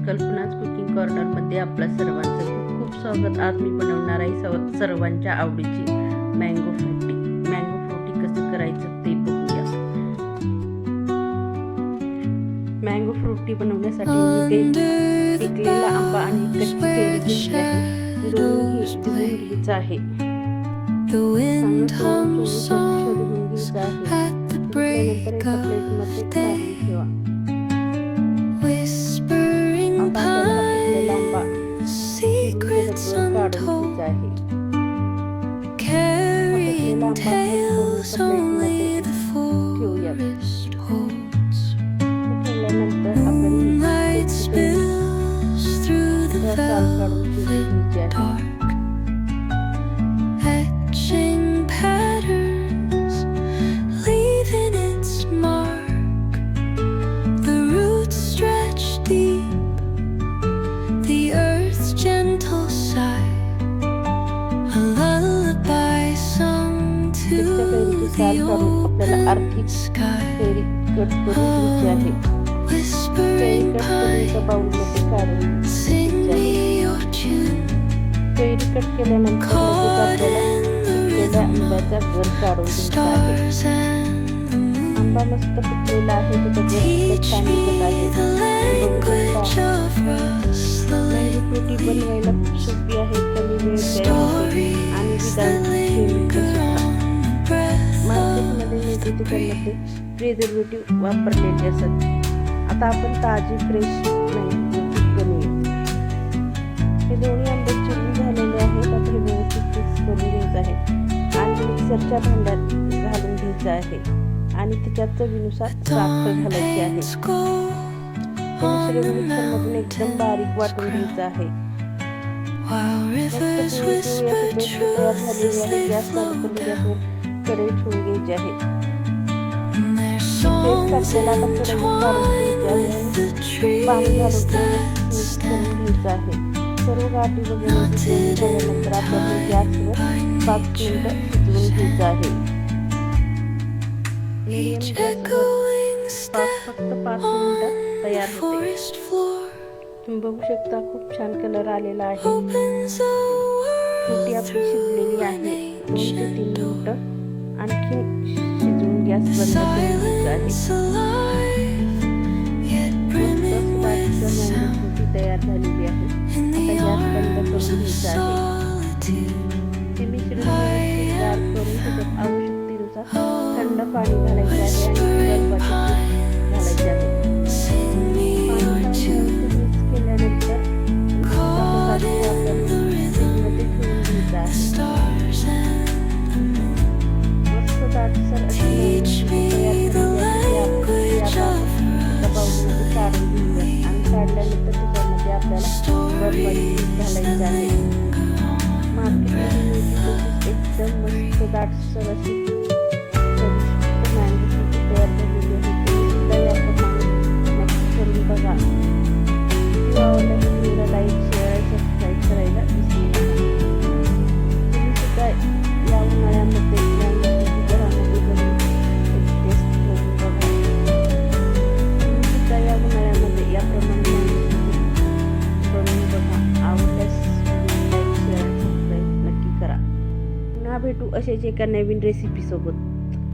कल्पनाज cooking कॉर्नरमध्ये आपलं सर्वांचं खूप खूप स्वागत. आज मी बनवणार आहे सर्वांच्या आवडीची मँगो फ्रुटी. मँगो फ्रुटी कसं करायचं ते बघूया. मँगो फ्रुटी बनवण्यासाठी मी ते पिकलेला आंबा आणि कच्ची कैरी घेतली आहे. दोन्ही धुवून घ्यायचं आहे. चांगलं स्वच्छ धुवून घ्यायचं आहे. त्यानंतर एका प्लेटमध्ये काढून ठेवा. आता आपल्याला पिकलेला आंबा काढून घ्यायचा आहे. पिकलेला आंबा प्लेटमध्ये ठेवूया. ठेवल्यानंतर आपल्याला साल काढून घ्यायची आहे. आपल्याला अर्धी कैरी कट करून घ्यायची आहे. कैरी कट करून बाउलमध्ये काढून कैरी कट केल्यानंतर आपल्याला आंब्याचा गर काढून घ्यायचा आहे. आंबा मस्त पिकलेला आहे. त्याचा गर छान आहे. फ्रुटी बनवायला खूप सोपी आहे. कमी वेळ आणि मार्केटमध्ये दुकानामध्ये प्रिझर्वेटिव्ह वापरलेले असतात. आता आपण ताजी फ्रेश बनवूया. हे दोन्ही आंबे चिरून झालेले आहेत. आता हे व्यवस्थित मिक्स करून घ्यायचं आहे आणि मिक्सरच्या भांड्यात घालून घ्यायचं आहे आणि त्याच्यात चवीनुसार साखर घालायची आहे. मिश्रण मिक्सरमधून एकदम बारीक वाटून घ्यायचं आहे. तयार झालेली आहे. गॅसवर कढई ठेवून घ्यायची आहे. आपल्याला पाणी घालून मिक्स करून घ्यायचं आहे. सर्व गाठी वगैरे झाल्यानंतर आपल्याला गॅसवर 5 मिनिटं शिजवून घ्यायचं आहे. फक्त 5 मिनिटात तयार होते. तुम्ही बघू शकता खूप छान कलर आलेला आहे. फ्रुटी आपली शिजलेली आहे. 2 ते 3 मिनिटं आणखी शिजवून गॅस बंद करून घ्यायचा आहे. फ्रुटी तयार झालेली आहे. आता गॅस बंद करून घ्यायचा आहे. ते मिश्रण गार करून त्याच्यात आवश्यकतेनुसार थंड पाणी घालायचे आहे आणि घालायचे आहे. मिक्स केल्यानंतर काढल्यानंतर त्याच्यामध्ये आपल्याला घालायचं आहे. मार्केटमध्ये एकदम मस्त दाटसर अशी मँगो फ्रुटी तयार झालेली आहे. सुद्धा याप्रमाणे नक्की करून बघा. आवडल्यास लाईक शेअर सबस्क्राईब करायला विसरू नका. तुम्ही सुद्धा या उन्हाळ्यामध्ये घरामध्ये बनवून टेस्ट करून बघा. तुम्ही सुद्धा या उन्हाळ्यामध्ये याप्रमाणे बनवून बघा. आवडल्यास लाईक शेअर सबस्क्राईब नक्की करा. पुन्हा भेटू अशाच एका नवीन रेसिपी सोबत.